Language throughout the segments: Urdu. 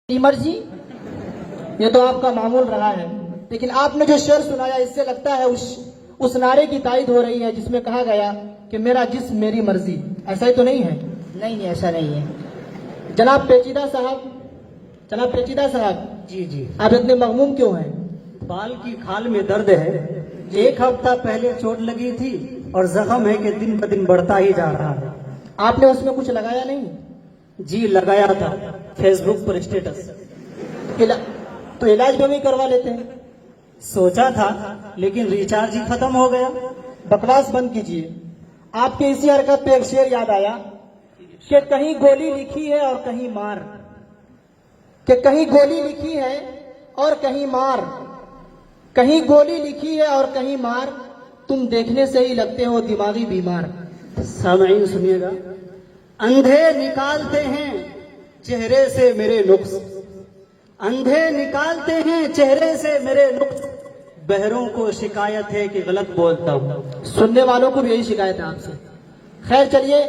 مرضی یہ تو آپ کا معمول رہا ہے، لیکن آپ نے جو شعر سنایا اس سے لگتا ہے اس نعرے کی تائید ہو رہی ہے جس میں کہا گیا کہ میرا جسم میری مرضی. ایسا ہی تو نہیں ہے؟ نہیں ایسا نہیں ہے. جناب پیچیدہ صاحب جی آپ اتنے مغموم کیوں ہیں؟ بال کی کھال میں درد ہے. ایک ہفتہ پہلے چوٹ لگی تھی اور زخم ہے کہ دن بدن بڑھتا ہی جا رہا ہے. آپ نے اس میں کچھ لگایا نہیں؟ جی لگایا تھا فیس بک پر اسٹیٹس. تو علاج بھی کروا لیتے ہیں. سوچا تھا لیکن ریچارج ہی ختم ہو گیا. بکواس بند کیجیے. آپ کے اسی حرکت پہ ایک شعر یاد آیا کہ کہیں گولی لکھی ہے اور کہیں مار، کہ کہیں گولی لکھی ہے اور کہیں مار، کہیں گولی لکھی ہے اور کہیں مار، تم دیکھنے سے ہی لگتے ہو دماغی بیمار. سامعین سنیے گا. اندھے نکالتے ہیں چہرے سے میرے نقص، اندھے نکالتے ہیں چہرے سے میرے نقص، بہروں کو شکایت ہے کہ غلط بولتا ہوں. سننے والوں کو بھی یہی شکایت ہے آپ سے. خیر چلیے،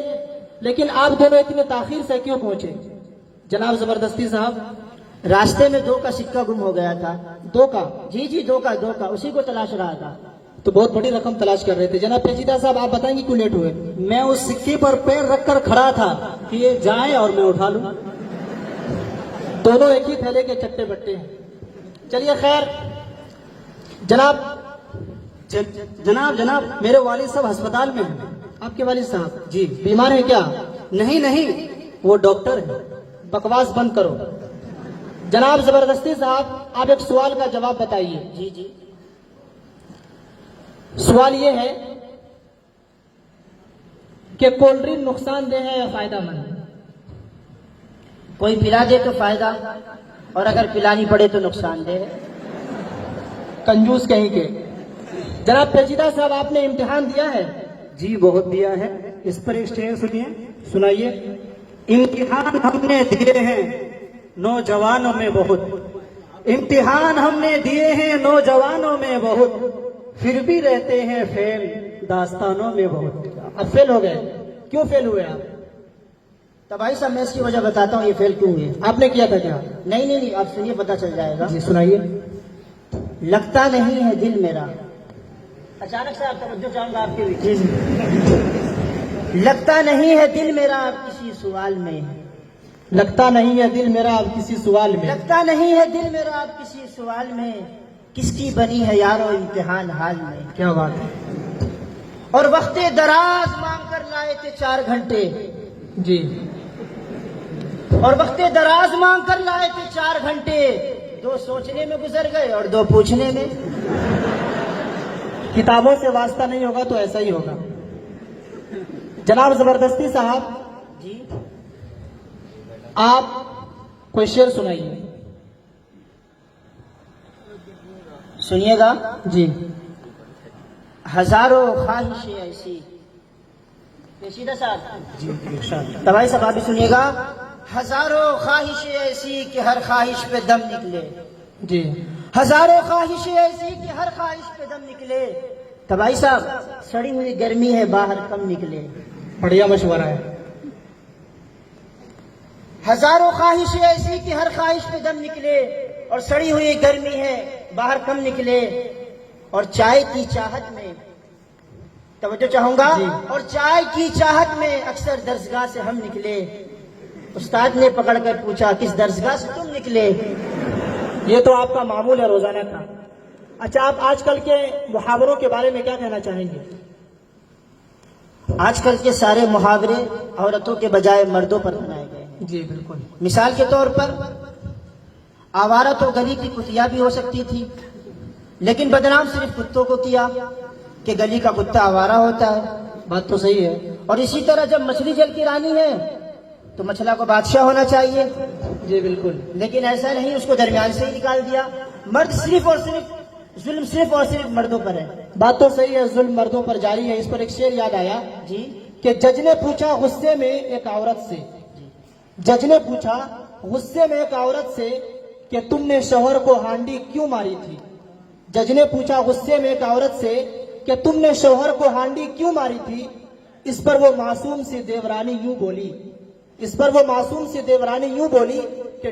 لیکن آپ دونوں اتنے تاخیر سے کیوں پہنچے؟ جناب زبردستی صاحب، راستے میں 2 کا سکہ گم ہو گیا تھا. 2 کا؟ جی 2 کا اسی کو تلاش رہا تھا. تو بہت بڑی رقم تلاش کر رہے تھے. جناب پیچیدہ صاحب آپ بتائیں گے کیوں لیٹ ہوئے؟ میں اس سکے پر پیر رکھ کر کھڑا تھا کہ یہ جائیں اور میں اٹھا لوں. دونوں ایک ہی تھیلے کے چٹے بٹے ہیں. چلیے خیر. جناب میرے والد صاحب ہسپتال میں ہیں. آپ کے والد صاحب جی بیمار ہیں کیا؟ نہیں وہ ڈاکٹر ہیں. بکواس بند کرو. جناب زبردستی صاحب آپ ایک سوال کا جواب بتائیے. جی سوال یہ ہے کہ کولڈ ڈرنک نقصان دہ ہے یا فائدہ مند؟ کوئی پلا دے تو فائدہ اور اگر پلانی پڑے تو نقصان دہ ہے. کنجوس کہیں کے. جناب پیچیدہ صاحب آپ نے امتحان دیا ہے؟ جی بہت دیا ہے. اس پر ایک شعر سنیے. سنائیے. امتحان ہم نے دیے ہیں نوجوانوں میں بہت، امتحان ہم نے دیے ہیں نوجوانوں میں بہت، پھر بھی رہتے ہیں فیل داستانوں میں بہت. اب فیل ہو گئے. کیوں فیل ہوئے آپ؟ تو بھائی صاحب میں اس کی وجہ بتاتا ہوں یہ فیل کیوں ہوئے. آپ نے کیا تھا کیا؟ نہیں آپ سنیے پتہ چل جائے گا. جی سنائیے. لگتا نہیں ہے دل میرا. اچانک سے آپ توجہ چاہوں گا آپ کے بھی. لگتا نہیں ہے دل میرا اب کسی سوال میں، لگتا نہیں ہے دل میرا اب کسی سوال میں، لگتا نہیں ہے دل میرا اب کسی سوال میں، کس کی بنی ہے یارو امتحان حال میں. کیا بات ہے. اور وقت دراز مانگ کر لائے تھے 4 گھنٹے. جی. اور وقت دراز مانگ کر لائے تھے 4 گھنٹے، 2 سوچنے میں گزر گئے اور 2 پوچھنے میں. کتابوں سے واسطہ نہیں ہوگا تو ایسا ہی ہوگا. جناب زبردستی صاحب جی آپ کوئی شعر سنائیے. سنیے گا. جی. ہزاروں خواہشیں ایسی. پیچیدہ صاحب جی تباہی صاحب آپ بھی سنیے گا. ہزاروں خواہشیں ایسی کہ ہر خواہش پہ دم نکلے. جی. ہزاروں خواہشیں ایسی کہ ہر خواہش پہ دم نکلے. تباہی صاحب سڑی ہوئی گرمی ہے باہر کم نکلے. بڑھیا مشورہ ہے. ہزاروں خواہشیں ایسی کہ ہر خواہش پہ دم نکلے، اور سڑی ہوئی گرمی ہے باہر کم نکلے. اور چائے کی چاہت میں، توجہ چاہوں گا، اور چائے کی چاہت میں اکثر درسگاہ سے ہم نکلے. استاد نے پکڑ کر پوچھا کس درسگاہ سے تم نکلے. یہ تو آپ کا معمول ہے روزانہ کا. اچھا آپ آج کل کے محاوروں کے بارے میں کیا کہنا چاہیں گے؟ آج کل کے سارے محاورے عورتوں کے بجائے مردوں پر بنائے گئے ہیں. جی بالکل. مثال کے طور پر آوارہ تو گلی کی کتیا بھی ہو سکتی تھی، لیکن بدنام صرف کتوں کو کیا کہ گلی کا کتا آوارہ ہوتا ہے. بات تو صحیح ہے. اور اسی طرح جب مچھلی جل کی رانی ہے تو مچھلا کو بادشاہ ہونا چاہیے. جی بالکل. لیکن ایسا نہیں، اس کو درمیان سے ہی نکال دیا. مرد صرف اور صرف ظلم صرف اور صرف مردوں پر ہے. بات تو صحیح ہے، ظلم مردوں پر جاری ہے. اس پر ایک شعر یاد آیا جی کہ جج نے پوچھا غصے میں ایک عورت سے، جج نے پوچھا غصے میں ایک عورت سے کہ تم نے شوہر کو ہانڈی کیوں ماری تھی. جج نے پوچھا غصے میں ایک عورت سے کہ تم نے شوہر کو ہانڈی کیوں ماری تھی. اس پر وہ معصوم سی دیورانی یوں بولی، اس پر وہ معصوم سی دیورانی یوں بولی کہ